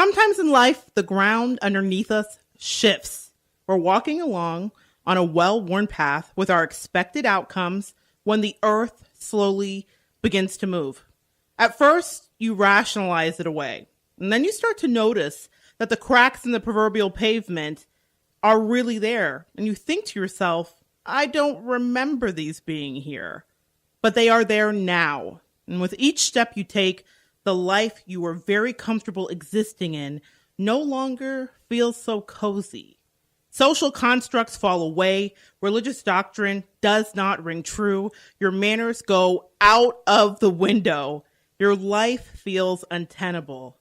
Sometimes in life, the ground underneath us shifts. We're walking along on a well-worn path with our expected outcomes when the earth slowly begins to move. At first, you rationalize it away, and then you start to notice that the cracks in the proverbial pavement are really there, and you think to yourself, I don't remember these being here, but they are there now. And with each step you take, the life you were very comfortable existing in no longer feels so cozy. Social constructs fall away. Religious doctrine does not ring true. Your manners go out of the window. Your life feels untenable.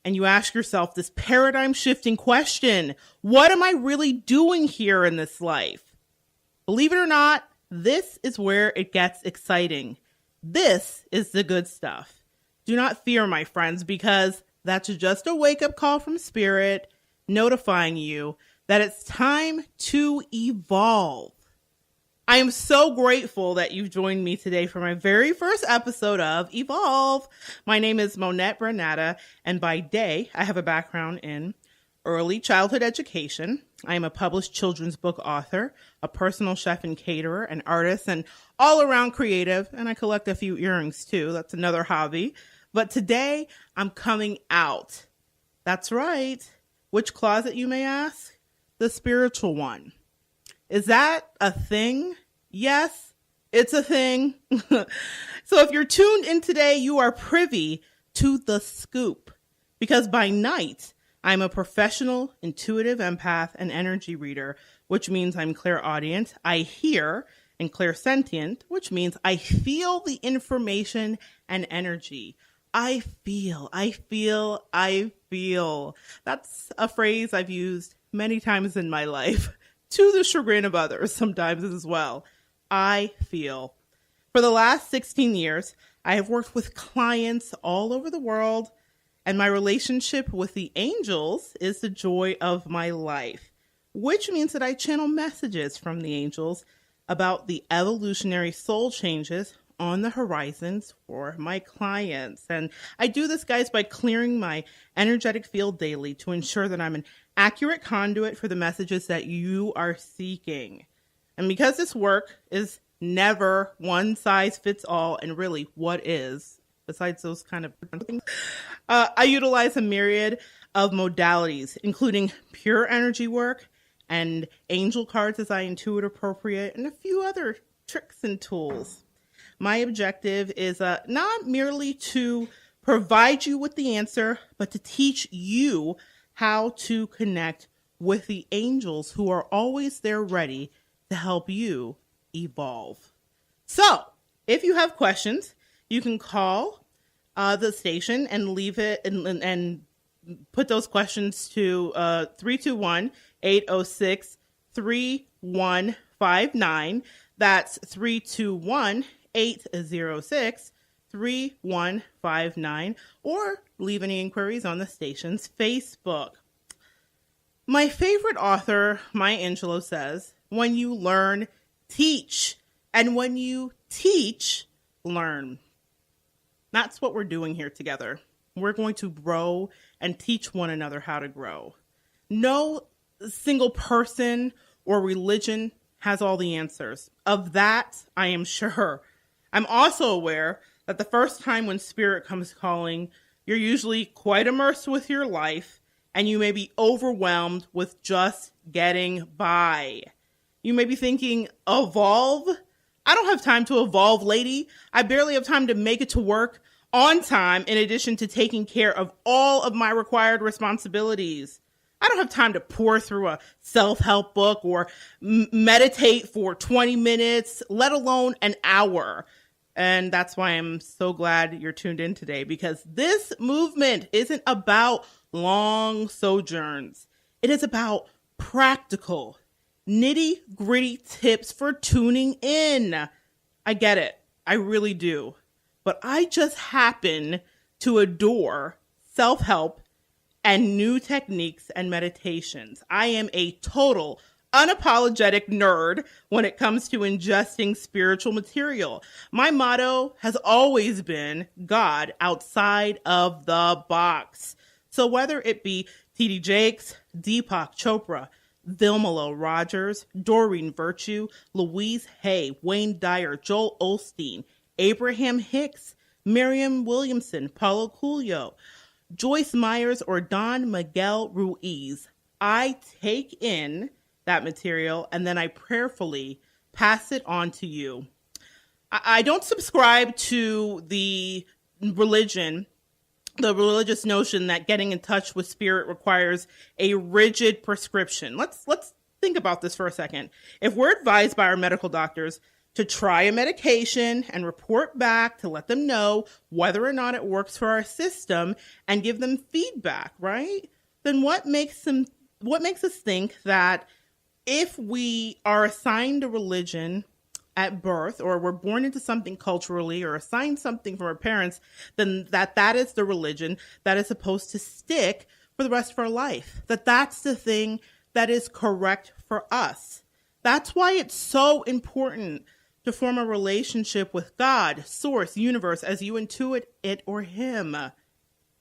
And you ask yourself this paradigm shifting question: what am I really doing here in this life? Believe it or not, this is where it gets exciting. This is the good stuff. Do not fear, my friends, because that's just a wake-up call from Spirit notifying you that it's time to evolve. I am so grateful that you've joined me today for my very first episode of Evolve. My name is Monette Brann-Natta, and by day, I have a background in early childhood education. I am a published children's book author, a personal chef and caterer, an artist, and all-around creative, and I collect a few earrings too. That's another hobby. But today, I'm coming out. That's right. Which closet, you may ask? The spiritual one. Is that a thing? Yes, it's a thing. So if you're tuned in today, you are privy to the scoop. Because by night, I'm a professional, intuitive empath and energy reader, which means I'm clairaudient. I hear, and clairsentient, which means I feel the information and energy. I feel. That's a phrase I've used many times in my life, to the chagrin of others sometimes as well. I feel. For the last 16 years, I have worked with clients all over the world, and my relationship with the angels is the joy of my life, which means that I channel messages from the angels about the evolutionary soul changes on the horizons for my clients. And I do this, guys, by clearing my energetic field daily to ensure that I'm an accurate conduit for the messages that you are seeking. And because this work is never one size fits all, and really what is, besides those kind of things, I utilize a myriad of modalities, including pure energy work and angel cards as I intuit appropriate, and a few other tricks and tools. My objective is not merely to provide you with the answer, but to teach you how to connect with the angels who are always there ready to help you evolve. So, if you have questions, you can call the station and leave it and put those questions to 321-806-3159. That's 321-806-3159, or leave any inquiries on the station's Facebook. My favorite author, Maya Angelou, says, when you learn, teach. And when you teach, learn. That's what we're doing here together. We're going to grow and teach one another how to grow. No single person or religion has all the answers. Of that, I am sure. I'm also aware that the first time when spirit comes calling, you're usually quite immersed with your life, and you may be overwhelmed with just getting by. You may be thinking, evolve? I don't have time to evolve, lady. I barely have time to make it to work on time, in addition to taking care of all of my required responsibilities. I don't have time to pour through a self-help book or meditate for 20 minutes, let alone an hour. And that's why I'm so glad you're tuned in today, because this movement isn't about long sojourns. It is about practical, nitty-gritty tips for tuning in. I get it. I really do. But I just happen to adore self-help and new techniques and meditations. I am a total unapologetic nerd when it comes to ingesting spiritual material. My motto has always been God outside of the box. So whether it be T.D. Jakes, Deepak Chopra, Vilma Rogers, Doreen Virtue, Louise Hay, Wayne Dyer, Joel Osteen, Abraham Hicks, Miriam Williamson, Paulo Coelho, Joyce Myers, or Don Miguel Ruiz, I take in that material and then I prayerfully pass it on to you. I don't subscribe to the religious notion that getting in touch with spirit requires a rigid prescription. Let's think about this for a second. If we're advised by our medical doctors to try a medication and report back to let them know whether or not it works for our system and give them feedback, right? Then what makes us think that if we are assigned a religion at birth, or we're born into something culturally or assigned something from our parents, then that is the religion that is supposed to stick for the rest of our life, that's the thing that is correct for us. That's why it's so important to form a relationship with God, source, universe, as you intuit it or him.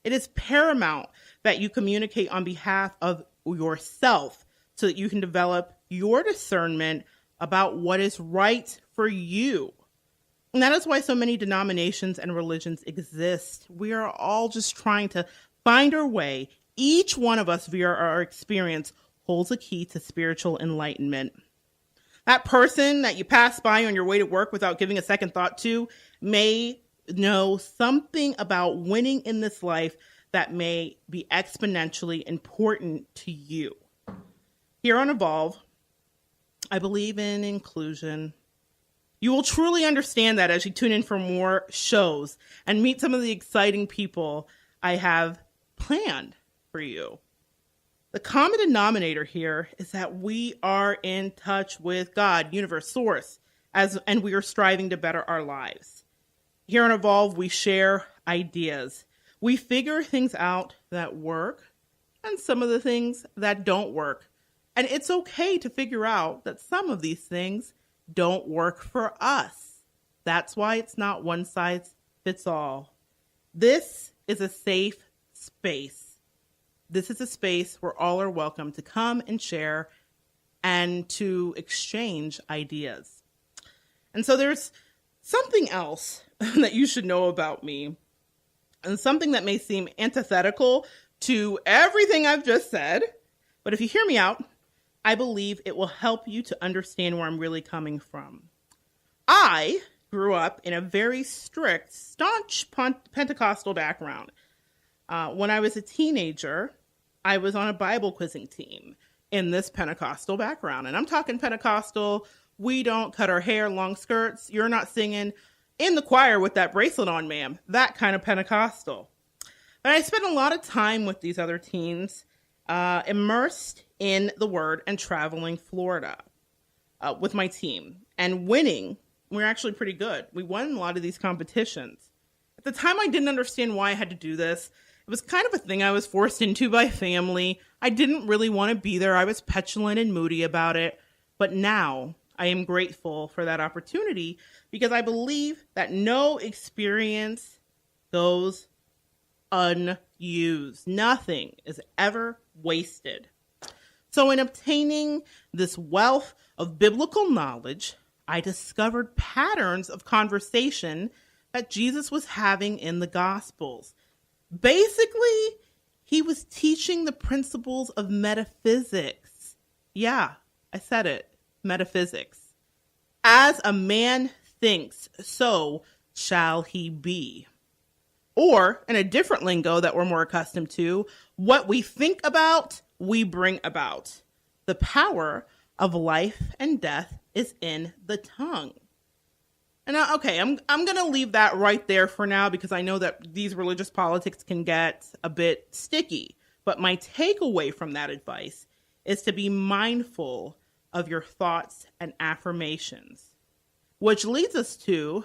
It is paramount that you communicate on behalf of yourself so that you can develop your discernment about what is right for you. And that is why so many denominations and religions exist. We are all just trying to find our way. Each one of us, via our experience, holds a key to spiritual enlightenment. That person that you pass by on your way to work without giving a second thought to may know something about winning in this life that may be exponentially important to you. Here on Evolve, I believe in inclusion. You will truly understand that as you tune in for more shows and meet some of the exciting people I have planned for you. The common denominator here is that we are in touch with God, universe, source, and we are striving to better our lives. Here on Evolve, we share ideas. We figure things out that work and some of the things that don't work. And it's okay to figure out that some of these things don't work for us. That's why it's not one size fits all. This is a safe space. This is a space where all are welcome to come and share and to exchange ideas. And so there's something else that you should know about me, and something that may seem antithetical to everything I've just said. But if you hear me out, I believe it will help you to understand where I'm really coming from. I grew up in a very strict, staunch Pentecostal background. When I was a teenager, I was on a Bible quizzing team in this Pentecostal background. And I'm talking Pentecostal. We don't cut our hair, long skirts. You're not singing in the choir with that bracelet on, ma'am. That kind of Pentecostal. But I spent a lot of time with these other teens, immersed in the Word and traveling Florida with my team and winning. We're actually pretty good. We won a lot of these competitions. At the time, I didn't understand why I had to do this. It was kind of a thing I was forced into by family. I didn't really want to be there. I was petulant and moody about it. But now I am grateful for that opportunity because I believe that no experience goes unused. Nothing is ever wasted. So in obtaining this wealth of biblical knowledge, I discovered patterns of conversation that Jesus was having in the Gospels. Basically, he was teaching the principles of metaphysics. Yeah, I said it, metaphysics. As a man thinks, so shall he be. Or, in a different lingo that we're more accustomed to, what we think about, we bring about. The power of life and death is in the tongue. And okay, I'm going to leave that right there for now because I know that these religious politics can get a bit sticky. But my takeaway from that advice is to be mindful of your thoughts and affirmations. Which leads us to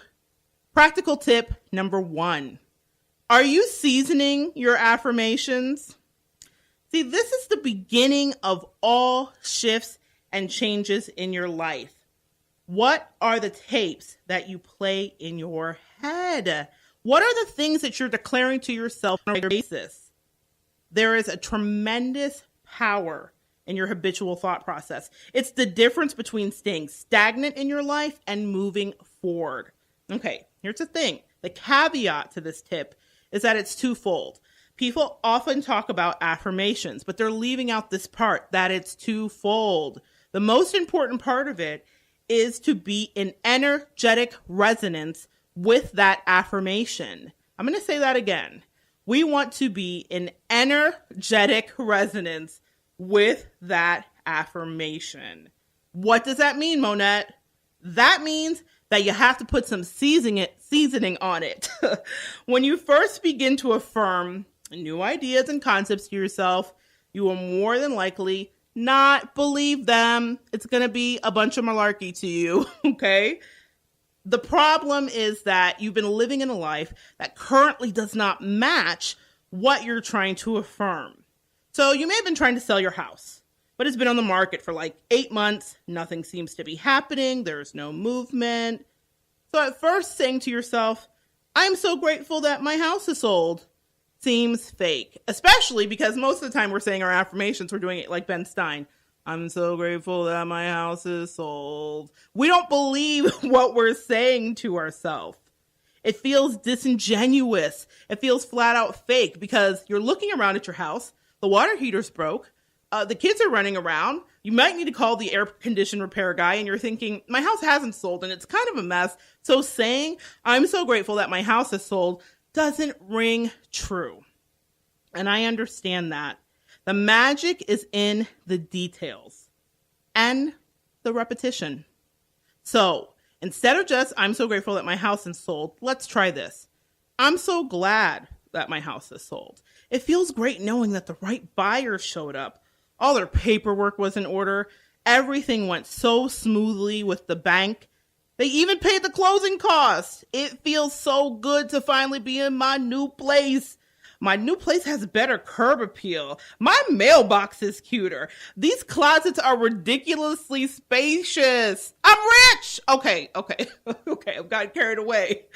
practical tip number 1. Are you seasoning your affirmations? See, this is the beginning of all shifts and changes in your life. What are the tapes that you play in your head? What are the things that you're declaring to yourself on a regular basis? there is a tremendous power in your habitual thought process. It's the difference between staying stagnant in your life and moving forward. Okay, here's the thing. The caveat to this tip is that it's twofold. People often talk about affirmations, but they're leaving out this part that it's twofold. The most important part of it is to be in energetic resonance with that affirmation. I'm going to say that again. We want to be in energetic resonance with that affirmation. What does that mean, Monette? That means that you have to put some seasoning on it. When you first begin to affirm new ideas and concepts to yourself, you will more than likely not believe them. It's going to be a bunch of malarkey to you, okay? The problem is that you've been living in a life that currently does not match what you're trying to affirm. So you may have been trying to sell your house, but it's been on the market for like 8 months. Nothing seems to be happening. There's no movement. So at first saying to yourself, I'm so grateful that my house is sold, seems fake, especially because most of the time we're saying our affirmations, we're doing it like Ben Stein. I'm so grateful that my house is sold. We don't believe what we're saying to ourselves. It feels disingenuous. It feels flat out fake because you're looking around at your house. The water heater's broke. The kids are running around. You might need to call the air condition repair guy and you're thinking, my house hasn't sold and it's kind of a mess. So saying, I'm so grateful that my house is sold doesn't ring true. And I understand that. The magic is in the details and the repetition. So instead of just, I'm so grateful that my house is sold, let's try this. I'm so glad that my house is sold. It feels great knowing that the right buyer showed up. All their paperwork was in order. Everything went so smoothly with the bank. They even paid the closing costs. It feels so good to finally be in my new place. My new place has better curb appeal. My mailbox is cuter. These closets are ridiculously spacious. I'm rich. Okay. I've gotten carried away.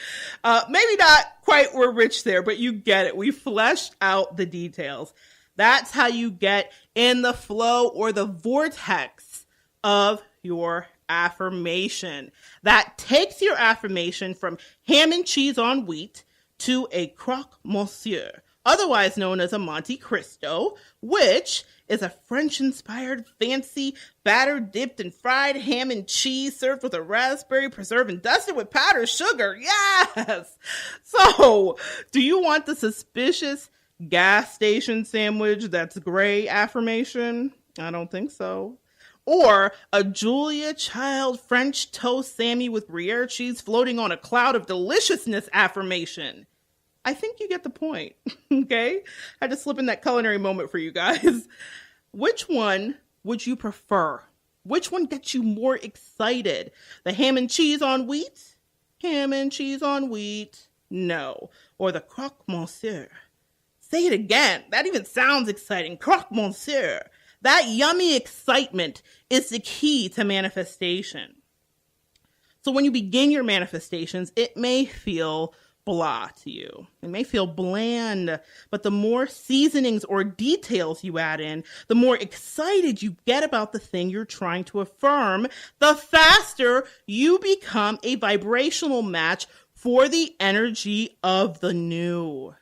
Maybe not quite we're rich there, but you get it. We fleshed out the details. That's how you get in the flow or the vortex of your affirmation. That takes your affirmation from ham and cheese on wheat to a croque monsieur, otherwise known as a Monte Cristo, which is a French-inspired fancy batter dipped in fried ham and cheese served with a raspberry preserve and dusted with powdered sugar. Yes! So, do you want the suspicious gas station sandwich that's gray affirmation? I don't think so. Or a Julia Child French toast Sammy with Gruyere cheese floating on a cloud of deliciousness affirmation? I think you get the point, okay? I had to slip in that culinary moment for you guys. Which one would you prefer? Which one gets you more excited? The ham and cheese on wheat? Ham and cheese on wheat? No. Or the croque monsieur? Say it again. That even sounds exciting. Croque monsieur. That yummy excitement is the key to manifestation. So when you begin your manifestations, it may feel blah to you. It may feel bland, but the more seasonings or details you add in, the more excited you get about the thing you're trying to affirm, the faster you become a vibrational match for the energy of the new.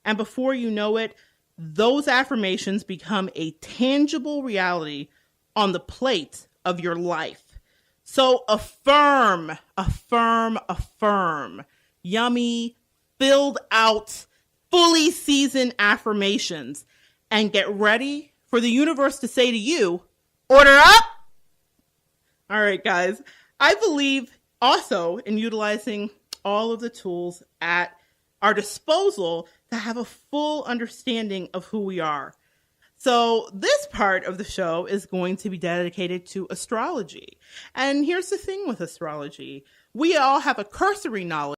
And before you know it, those affirmations become a tangible reality on the plate of your life. So affirm. Yummy, filled out, fully seasoned affirmations. And get ready for the universe to say to you, order up! All right, guys. I believe also in utilizing all of the tools at our disposal to have a full understanding of who we are. So this part of the show is going to be dedicated to astrology. And here's the thing with astrology. We all have a cursory knowledge